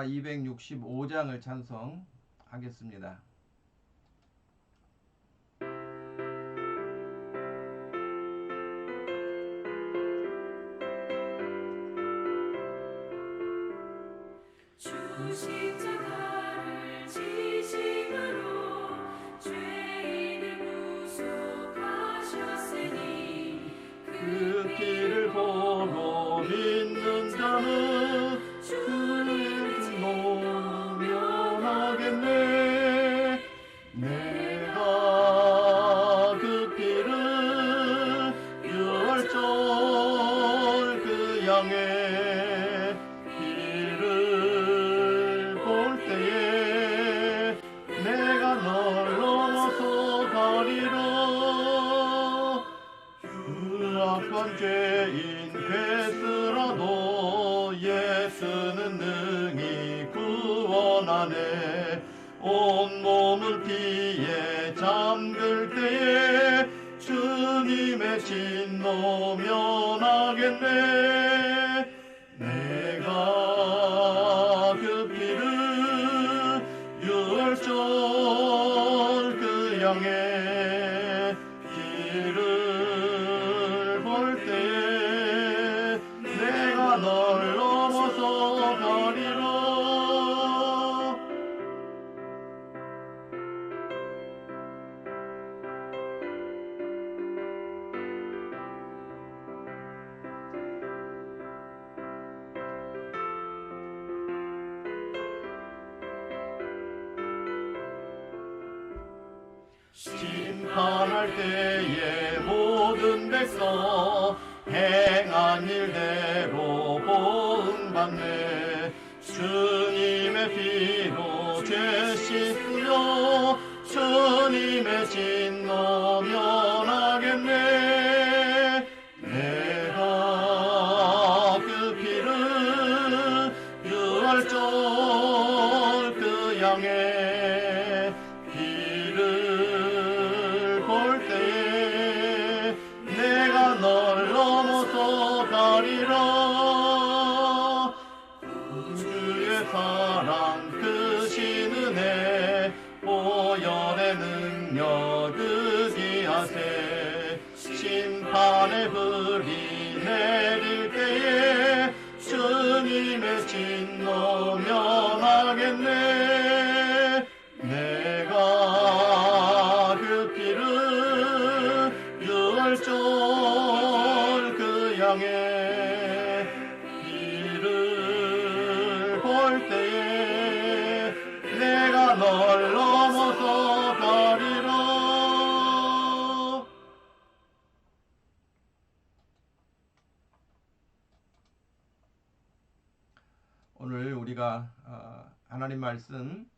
265장을 찬송하겠습니다. 십자가를 지심으로 죄인을 구속하셨으니 그 길을 보고 믿는 자는 주를 노면하겠네. 내가 그 길을 유월절 그 양의 길을 볼 때에 내가 널 넘어서 가리라. 악한 죄인 괴스라도 예수는 능히 구원하네. 온몸을 피해 잠들 때에 주님의 진노 면하겠네. 내가 그 피를 유월절 그 양의 길을 볼 때에 내가 널 넘어서 가리라. 심판할 때에 모든 백성 행한 일대로 보응받네. 주님의 피로 죄 씻으며 주님의 진노 면하겠네. 내가 그 피를 유월절 그 양의 길을 볼 때에 내가 널 넘어서 가리라. 주의 사랑 크신 은혜 보혈의 능력 의지하세. 심판의 불이 내릴 때에 주님의 진노 면하겠네. 내가 그 피를 유월절 그 양의 길을 볼 때에 내가 널 넘어서 가리라. 오늘 우리가 하나님 말씀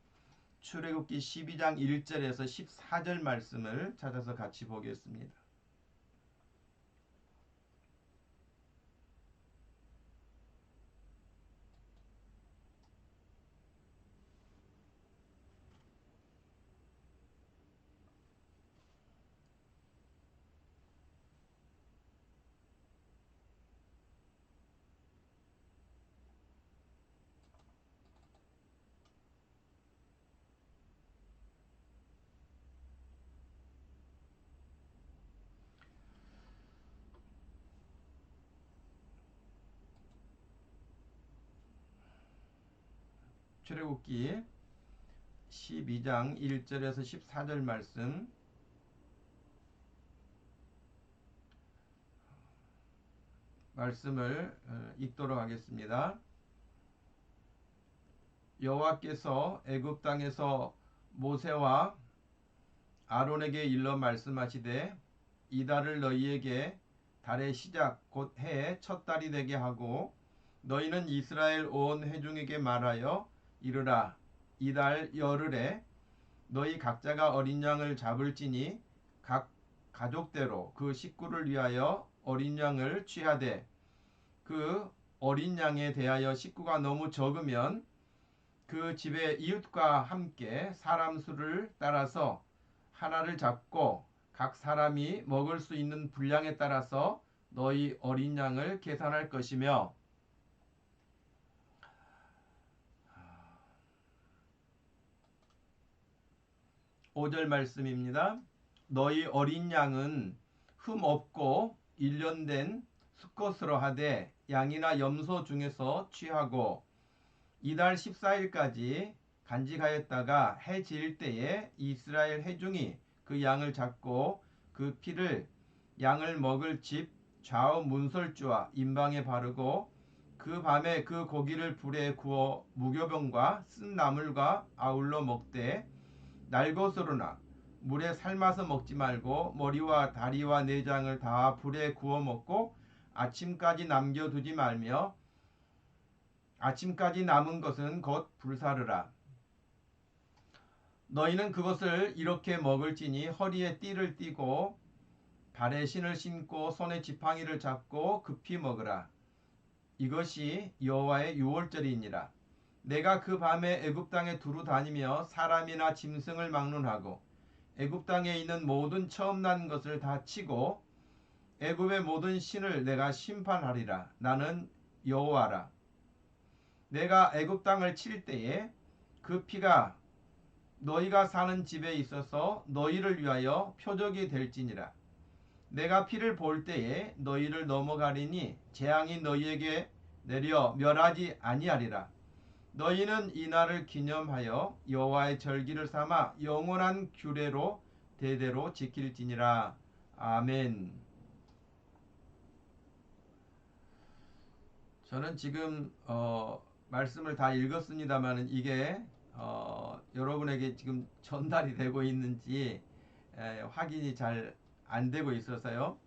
출애굽기 12장 1절에서 14절 말씀을 찾아서 같이 보겠습니다. 출애굽기 12장 1절에서 14절 말씀을 읽도록 하겠습니다. 여호와께서 애굽 땅에서 모세와 아론에게 일러 말씀하시되 이 달을 너희에게 달의 시작 곧 해의 첫 달이 되게 하고 너희는 이스라엘 온 회중에게 말하여 이르라. 이 달 열흘에 너희 각자가 어린 양을 잡을지니 각 가족대로 그 식구를 위하여 어린 양을 취하되 그 어린 양에 대하여 식구가 너무 적으면 그 집의 이웃과 함께 사람 수를 따라서 하나를 잡고 각 사람이 먹을 수 있는 분량에 따라서 너희 어린 양을 계산할 것이며 5절 말씀입니다. 너희 어린 양은 흠 없고 일련된 수컷으로 하되 양이나 염소 중에서 취하고 이달 14일까지 간직하였다가 해 질 때에 이스라엘 회중이 그 양을 잡고 그 피를 양을 먹을 집 좌우 문설주와 임방에 바르고 그 밤에 그 고기를 불에 구워 무교병과 쓴 나물과 아울러 먹되 날것으로나 물에 삶아서 먹지 말고 머리와 다리와 내장을 다 불에 구워 먹고 아침까지 남겨두지 말며 아침까지 남은 것은 곧 불사르라. 너희는 그것을 이렇게 먹을지니 허리에 띠를 띠고 발에 신을 신고 손에 지팡이를 잡고 급히 먹으라. 이것이 여호와의 유월절이니라. 내가 그 밤에 애굽 땅에 두루 다니며 사람이나 짐승을 막론하고 애굽 땅에 있는 모든 처음 난 것을 다 치고 애굽의 모든 신을 내가 심판하리라. 나는 여호와라. 내가 애굽 땅을 칠 때에 그 피가 너희가 사는 집에 있어서 너희를 위하여 표적이 될지니라. 내가 피를 볼 때에 너희를 넘어가리니 재앙이 너희에게 내려 멸하지 아니하리라. 너희는 이 날을 기념하여 여호와의 절기를 삼아 영원한 규례로 대대로 지킬지니라. 아멘. 저는 지금 말씀을 다 읽었습니다만 이게 여러분에게 지금 전달이 되고 있는지 확인이 잘 안 되고 있어서요.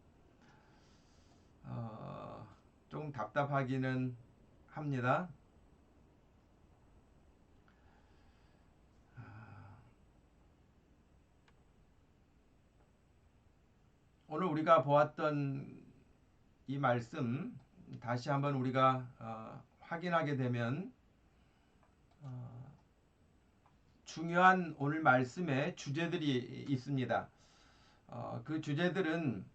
조금 답답하기는 합니다. 오늘 우리가 보았던 이 말씀 다시 한번 우리가 확인하게 되면 중요한 오늘 말씀의 주제들이 있습니다. 그 주제들은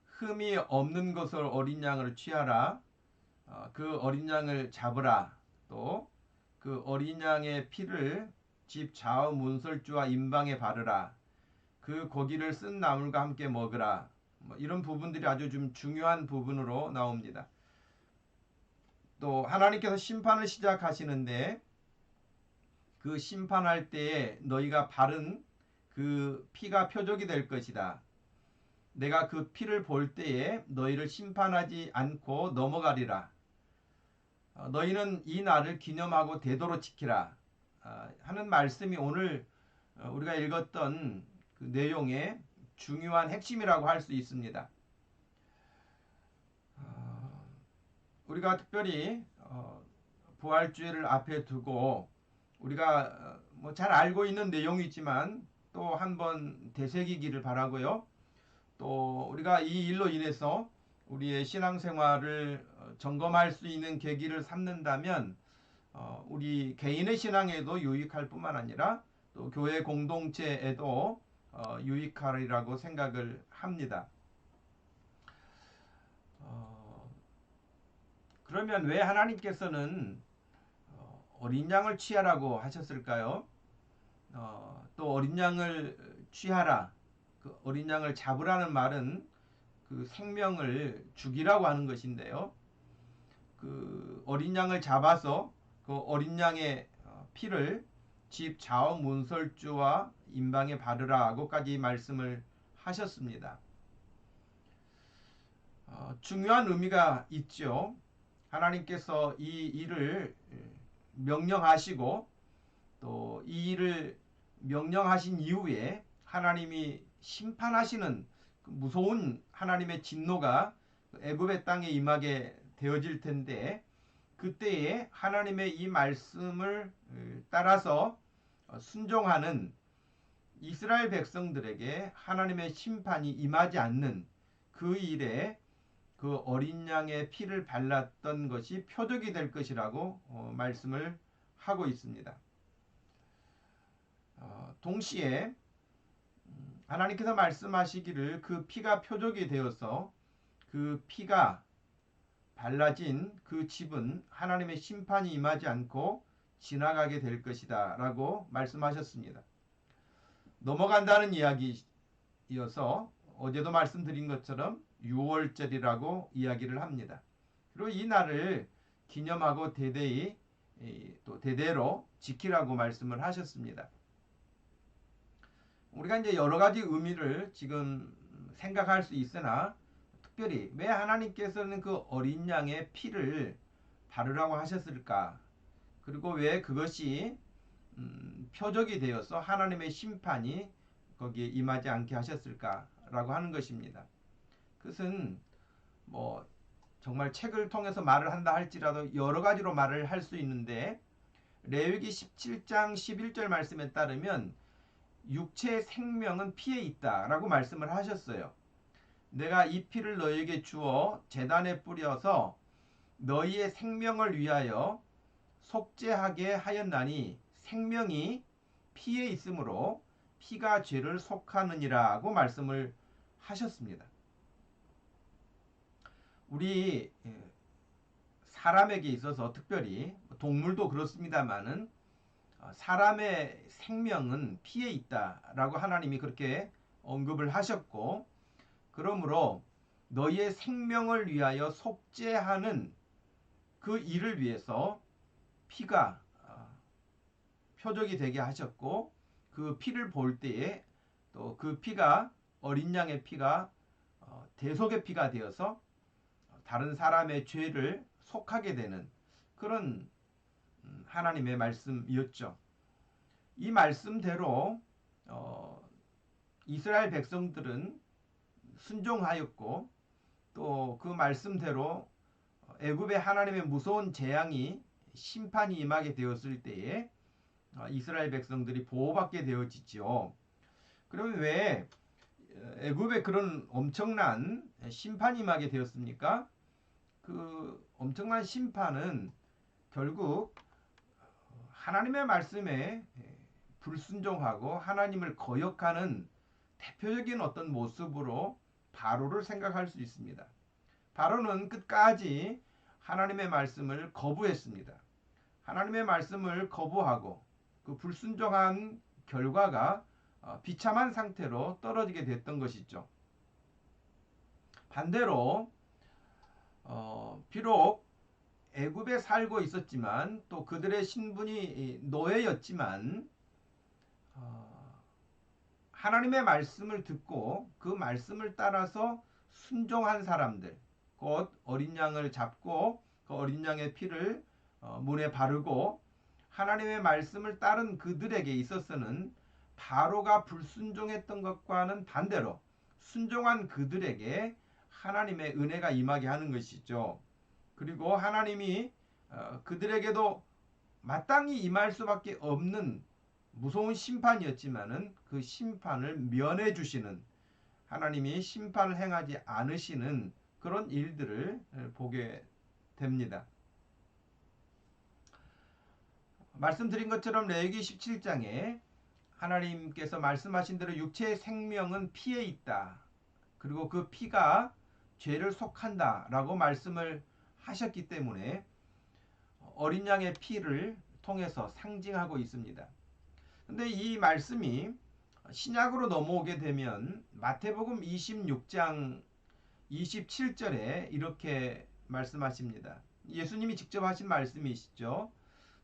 흠이 없는 것을 어린 양을 취하라, 그 어린 양을 잡으라, 또 그 어린 양의 피를 집 좌우 문설주와 임방에 바르라, 그 고기를 쓴 나물과 함께 먹으라. 이런 부분들이 아주 좀 중요한 부분으로 나옵니다. 또 하나님께서 심판을 시작하시는데 그 심판할 때에 너희가 바른 그 피가 표적이 될 것이다. 내가 그 피를 볼 때에 너희를 심판하지 않고 넘어가리라. 너희는 이 날을 기념하고 대도로 지키라 하는 말씀이 오늘 우리가 읽었던 그 내용의 중요한 핵심이라고 할 수 있습니다. 우리가 특별히 부활주의를 앞에 두고 우리가 뭐 잘 알고 있는 내용이지만 또 한번 되새기기를 바라고요. 또 우리가 이 일로 인해서 우리의 신앙생활을 점검할 수 있는 계기를 삼는다면 우리 개인의 신앙에도 유익할 뿐만 아니라 또 교회 공동체에도 유익하리라고 생각을 합니다. 그러면 왜 하나님께서는 어린 양을 취하라고 하셨을까요? 또 어린 양을 취하라, 그 어린 양을 잡으라는 말은 그 생명을 죽이라고 하는 것인데요. 그 어린 양을 잡아서 그 어린 양의 피를 집 좌우 문설주와 임방에 바르라고까지 말씀을 하셨습니다. 중요한 의미가 있죠. 하나님께서 이 일을 명령하시고 또 이 일을 명령하신 이후에 하나님이 심판하시는 그 무서운 하나님의 진노가 애굽의 땅에 임하게 되어질 텐데 그때에 하나님의 이 말씀을 따라서 순종하는 이스라엘 백성들에게 하나님의 심판이 임하지 않는 그 일에 그 어린 양의 피를 발랐던 것이 표적이 될 것이라고 말씀을 하고 있습니다. 동시에 하나님께서 말씀하시기를 그 피가 표적이 되어서 그 피가 발라진 그 집은 하나님의 심판이 임하지 않고 지나가게 될 것이다 라고 말씀하셨습니다. 넘어간다는 이야기여서 어제도 말씀드린 것처럼 6월절이라고 이야기를 합니다. 그리고 이 날을 기념하고 대대히 또 대대로 지키라고 말씀을 하셨습니다. 우리가 이제 여러 가지 의미를 지금 생각할 수 있으나 특별히 왜 하나님께서는 그 어린 양의 피를 바르라고 하셨을까? 그리고 왜 그것이 표적이 되어서 하나님의 심판이 거기에 임하지 않게 하셨을까라고 하는 것입니다. 그것은 뭐 정말 책을 통해서 말을 한다 할지라도 여러 가지로 말을 할 수 있는데 레위기 17장 11절 말씀에 따르면 육체의 생명은 피에 있다라고 말씀을 하셨어요. 내가 이 피를 너희에게 주어 제단에 뿌려서 너희의 생명을 위하여 속죄하게 하였나니 생명이 피에 있으므로 피가 죄를 속하느니라고 말씀을 하셨습니다. 우리 사람에게 있어서 특별히 동물도 그렇습니다만은 사람의 생명은 피에 있다라고 하나님이 그렇게 언급을 하셨고, 그러므로 너희의 생명을 위하여 속죄하는 그 일을 위해서 피가 표적이 되게 하셨고, 그 피를 볼 때에 또 그 피가 어린 양의 피가 대속의 피가 되어서 다른 사람의 죄를 속하게 되는 그런 하나님의 말씀이었죠. 이 말씀대로 이스라엘 백성들은 순종하였고 또 그 말씀대로 애굽의 하나님의 무서운 재앙이 심판이 임하게 되었을 때에 이스라엘 백성들이 보호받게 되어지죠. 그러면 왜 애굽에 그런 엄청난 심판이 임하게 되었습니까? 그 엄청난 심판은 결국 하나님의 말씀에 불순종하고 하나님을 거역하는 대표적인 어떤 모습으로 바로를 생각할 수 있습니다. 바로는 끝까지 하나님의 말씀을 거부했습니다. 하나님의 말씀을 거부하고 그 불순종한 결과가 비참한 상태로 떨어지게 됐던 것이죠. 반대로 비록 애굽에 살고 있었지만 또 그들의 신분이 노예였지만 하나님의 말씀을 듣고 그 말씀을 따라서 순종한 사람들, 곧 어린 양을 잡고 그 어린 양의 피를 문에 바르고 하나님의 말씀을 따른 그들에게 있어서는 바로가 불순종했던 것과는 반대로 순종한 그들에게 하나님의 은혜가 임하게 하는 것이죠. 그리고 하나님이 그들에게도 마땅히 임할 수밖에 없는 무서운 심판이었지만은 그 심판을 면해 주시는, 하나님이 심판을 행하지 않으시는 그런 일들을 보게 됩니다. 말씀드린 것처럼 레위기 17장에 하나님께서 말씀하신 대로 육체의 생명은 피에 있다. 그리고 그 피가 죄를 속한다 라고 말씀을 하셨기 때문에 어린 양의 피를 통해서 상징하고 있습니다. 근데 이 말씀이 신약으로 넘어오게 되면 마태복음 26장 27절에 이렇게 말씀하십니다. 예수님이 직접 하신 말씀이시죠.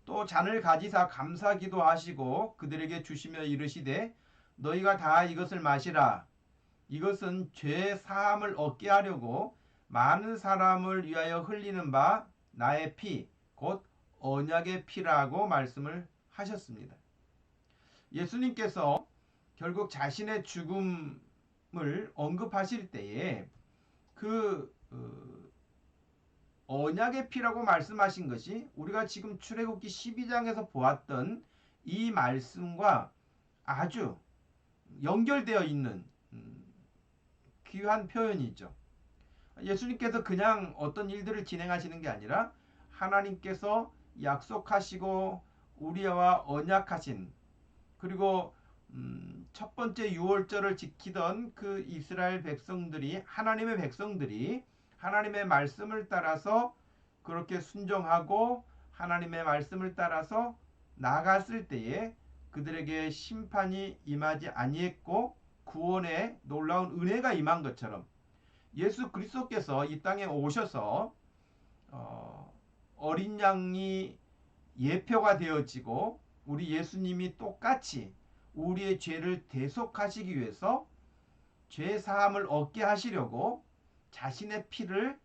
또 잔을 가지사 감사기도 하시고 그들에게 주시며 이르시되 너희가 다 이것을 마시라. 이것은 죄 사함을 얻게 하려고 많은 사람을 위하여 흘리는 바 나의 피, 곧 언약의 피라고 말씀을 하셨습니다. 예수님께서 결국 자신의 죽음을 언급하실 때에 그 언약의 피라고 말씀하신 것이 우리가 지금 출애굽기 12장에서 보았던 이 말씀과 아주 연결되어 있는 귀한 표현이죠. 예수님께서 그냥 어떤 일들을 진행하시는 게 아니라 하나님께서 약속하시고 우리와 언약하신, 그리고 첫 번째 유월절을 지키던 그 이스라엘 백성들이, 하나님의 백성들이 하나님의 말씀을 따라서 그렇게 순종하고 하나님의 말씀을 따라서 나아갔을 때에 그들에게 심판이 임하지 아니했고 구원의 놀라운 은혜가 임한 것처럼 예수 그리스도께서 이 땅에 오셔서 어린 양이 예표가 되어지고 우리 예수님이 똑같이 우리의 죄를 대속하시기 위해서 죄 사함을 얻게 하시려고 자신의 피를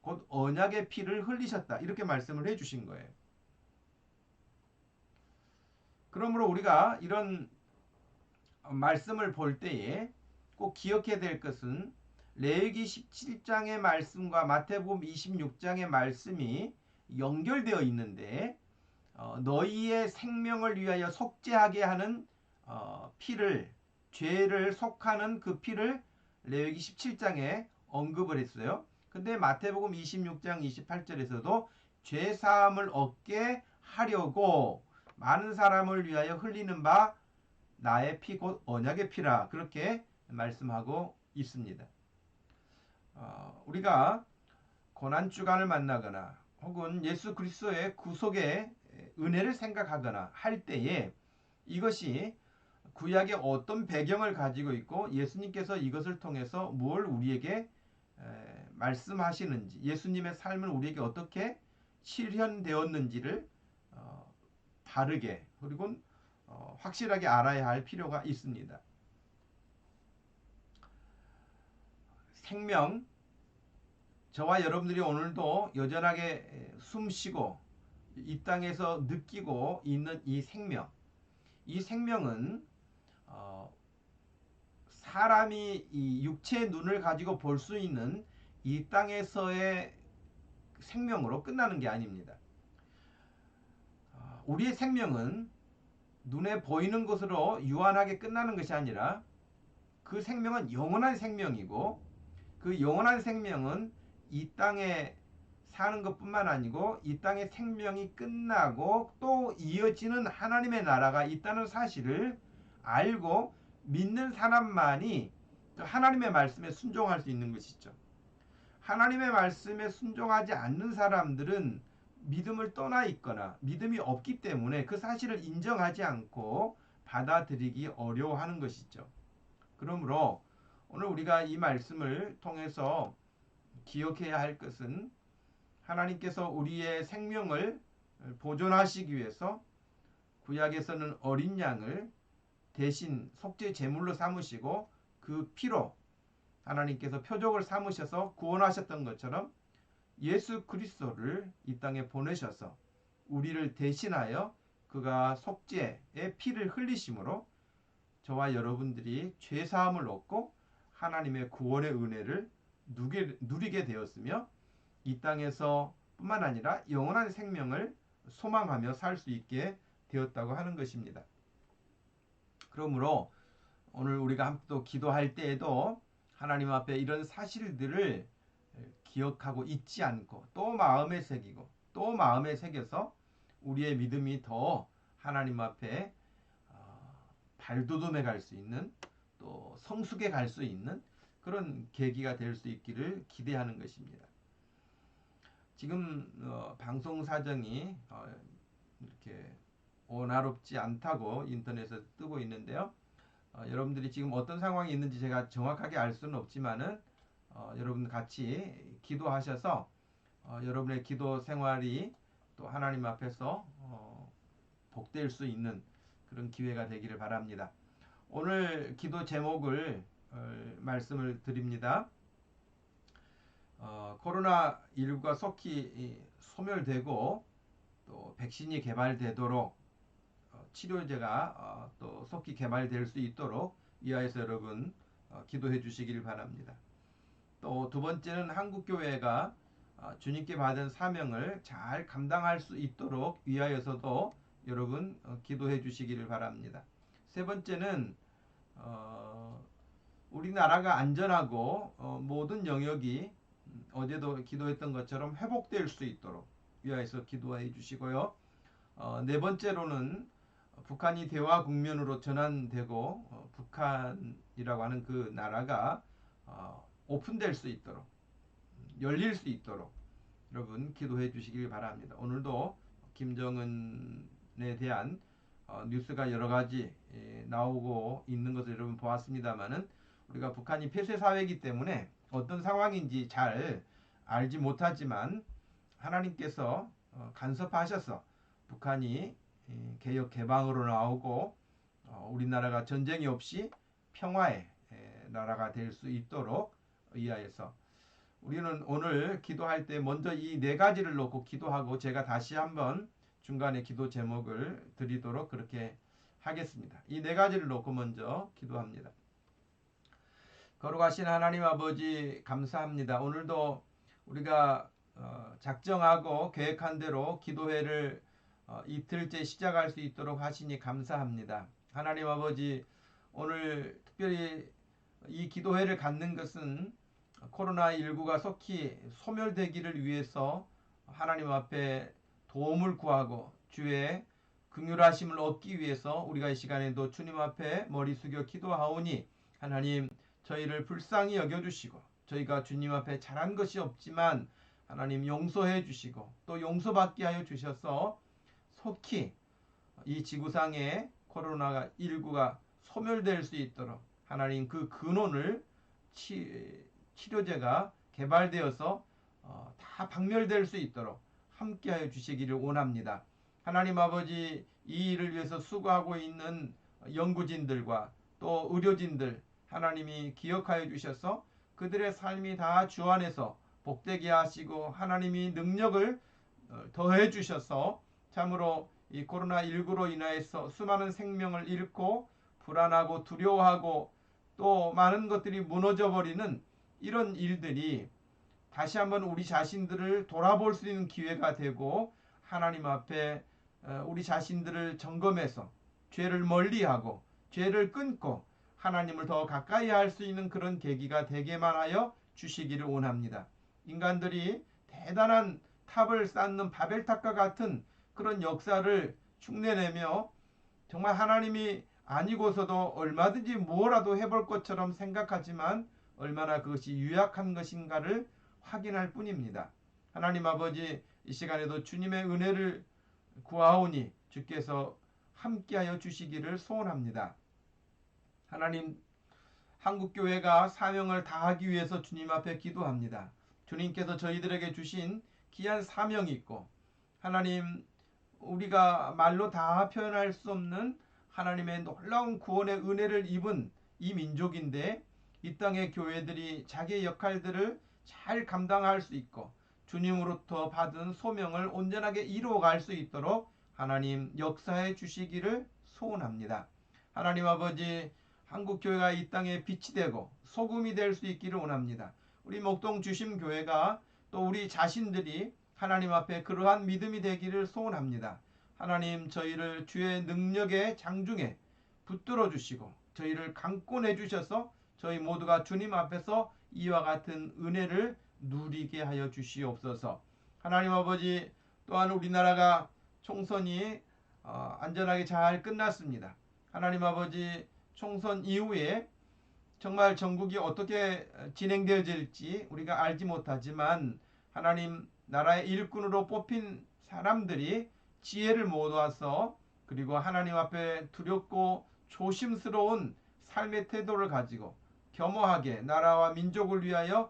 곧 언약의 피를 흘리셨다. 이렇게 말씀을 해 주신 거예요. 그러므로 우리가 이런 말씀을 볼 때에 꼭 기억해야 될 것은 레위기 17장의 말씀과 마태복음 26장의 말씀이 연결되어 있는데 너희의 생명을 위하여 속죄하게 하는 피를 죄를 속하는 그 피를 레위기 17장에 언급을 했어요. 근데 마태복음 26장 28절에서도 죄 사함을 얻게 하려고 많은 사람을 위하여 흘리는 바 나의 피 곧 언약의 피라 그렇게 말씀하고 있습니다. 우리가 고난 주간을 만나거나 혹은 예수 그리스도의 구속의 은혜를 생각하거나 할 때에 이것이 구약의 어떤 배경을 가지고 있고 예수님께서 이것을 통해서 뭘 우리에게 말씀하시는지 예수님의 삶을 우리에게 어떻게 실현되었는지를 바르게 그리고 확실하게 알아야 할 필요가 있습니다. 생명, 저와 여러분들이 오늘도 여전하게 숨쉬고 이 땅에서 느끼고 있는 이 생명은 사람이 이 육체의 눈을 가지고 볼 수 있는 이 땅에서의 생명으로 끝나는 게 아닙니다. 우리의 생명은 눈에 보이는 것으로 유한하게 끝나는 것이 아니라 그 생명은 영원한 생명이고 그 영원한 생명은 이 땅에 사는 것뿐만 아니고 이 땅의 생명이 끝나고 또 이어지는 하나님의 나라가 있다는 사실을 알고 믿는 사람만이 하나님의 말씀에 순종할 수 있는 것이죠. 하나님의 말씀에 순종하지 않는 사람들은 믿음을 떠나 있거나 믿음이 없기 때문에 그 사실을 인정하지 않고 받아들이기 어려워하는 것이죠. 그러므로 오늘 우리가 이 말씀을 통해서 기억해야 할 것은 하나님께서 우리의 생명을 보존하시기 위해서 구약에서는 어린 양을 대신 속죄 제물로 삼으시고 그 피로 하나님께서 표적을 삼으셔서 구원하셨던 것처럼 예수 그리스도를 이 땅에 보내셔서 우리를 대신하여 그가 속죄의 피를 흘리심으로 저와 여러분들이 죄 사함을 얻고 하나님의 구원의 은혜를 누리게 되었으며 이 땅에서 뿐만 아니라 영원한 생명을 소망하며 살 수 있게 되었다고 하는 것입니다. 그러므로 오늘 우리가 또 기도할 때에도 하나님 앞에 이런 사실들을 기억하고 잊지 않고 또 마음에 새기고 또 마음에 새겨서 우리의 믿음이 더 하나님 앞에 발돋움해 갈 수 있는 또 성숙해 갈 수 있는 그런 계기가 될 수 있기를 기대하는 것입니다. 지금 방송 사정이 이렇게 원활롭지 않다고 인터넷에 뜨고 있는데요. 여러분들이 지금 어떤 상황이 있는지 제가 정확하게 알 수는 없지만은 여러분 같이 기도하셔서 여러분의 기도 생활이 또 하나님 앞에서 복될 수 있는 그런 기회가 되기를 바랍니다. 오늘 기도 제목을 말씀을 드립니다. 코로나19가 속히 소멸되고 또 백신이 개발되도록 치료제가 또 속히 개발될 수 있도록 위하여서 여러분 기도해 주시길 바랍니다. 또 두 번째는 한국교회가 주님께 받은 사명을 잘 감당할 수 있도록 위하여서도 여러분 기도해 주시기를 바랍니다. 세 번째는 우리나라가 안전하고 모든 영역이 어제도 기도했던 것처럼 회복될 수 있도록 위하여서 기도해 주시고요. 네 번째로는 북한이 대화 국면으로 전환되고 북한이라고 하는 그 나라가 오픈될 수 있도록 열릴 수 있도록 여러분 기도해 주시길 바랍니다. 오늘도 김정은에 대한 뉴스가 여러 가지 나오고 있는 것을 여러분 보았습니다만은 우리가 북한이 폐쇄 사회이기 때문에 어떤 상황인지 잘 알지 못하지만 하나님께서 간섭하셔서 북한이 개혁 개방으로 나오고 우리나라가 전쟁이 없이 평화의 나라가 될 수 있도록 의하여서 우리는 오늘 기도할 때 먼저 이 네 가지를 놓고 기도하고 제가 다시 한번 중간에 기도 제목을 드리도록 그렇게 하겠습니다. 이 네 가지를 놓고 먼저 기도합니다. 거룩하신 하나님 아버지 감사합니다. 오늘도 우리가 작정하고 계획한 대로 기도회를 이틀째 시작할 수 있도록 하시니 감사합니다. 하나님 아버지 오늘 특별히 이 기도회를 갖는 것은 코로나19가 속히 소멸되기를 위해서 하나님 앞에 도움을 구하고 주의 긍휼하심을 얻기 위해서 우리가 이 시간에도 주님 앞에 머리 숙여 기도하오니 하나님 저희를 불쌍히 여겨주시고 저희가 주님 앞에 잘한 것이 없지만 하나님 용서해 주시고 또 용서받게 하여 주셔서 속히 이 지구상에 코로나19가 소멸될 수 있도록 하나님 그 근원을 치료제가 개발되어서 다 박멸될 수 있도록 함께하여 주시기를 원합니다. 하나님 아버지 이 일을 위해서 수고하고 있는 연구진들과 또 의료진들 하나님이 기억하여 주셔서 그들의 삶이 다 주 안에서 복되게 하시고 하나님이 능력을 더해 주셔서 참으로 이 코로나19로 인하여서 수많은 생명을 잃고 불안하고 두려워하고 또 많은 것들이 무너져 버리는 이런 일들이 다시 한번 우리 자신들을 돌아볼 수 있는 기회가 되고 하나님 앞에 우리 자신들을 점검해서 죄를 멀리하고 죄를 끊고 하나님을 더 가까이 할 수 있는 그런 계기가 되게만 하여 주시기를 원합니다. 인간들이 대단한 탑을 쌓는 바벨탑과 같은 그런 역사를 흉내내며 정말 하나님이 아니고서도 얼마든지 뭐라도 해볼 것처럼 생각하지만 얼마나 그것이 유약한 것인가를 확인할 뿐입니다. 하나님 아버지 이 시간에도 주님의 은혜를 구하오니 주께서 함께하여 주시기를 소원합니다. 하나님 한국교회가 사명을 다하기 위해서 주님 앞에 기도합니다. 주님께서 저희들에게 주신 귀한 사명이 있고 하나님 우리가 말로 다 표현할 수 없는 하나님의 놀라운 구원의 은혜를 입은 이 민족인데 이 땅의 교회들이 자기의 역할들을 잘 감당할 수 있고 주님으로부터 받은 소명을 온전하게 이루어갈 수 있도록 하나님 역사해 주시기를 소원합니다. 하나님 아버지 한국교회가 이 땅에 빛이 되고 소금이 될 수 있기를 원합니다. 우리 목동 주심교회가 또 우리 자신들이 하나님 앞에 그러한 믿음이 되기를 소원합니다. 하나님 저희를 주의 능력의 장중에 붙들어 주시고 저희를 강권해 주셔서 저희 모두가 주님 앞에서 이와 같은 은혜를 누리게 하여 주시옵소서. 하나님 아버지 또한 우리나라가 총선이 안전하게 잘 끝났습니다. 하나님 아버지 총선 이후에 정말 전국이 어떻게 진행되어질지 우리가 알지 못하지만 하나님 나라의 일꾼으로 뽑힌 사람들이 지혜를 모아서 그리고 하나님 앞에 두렵고 조심스러운 삶의 태도를 가지고 겸허하게 나라와 민족을 위하여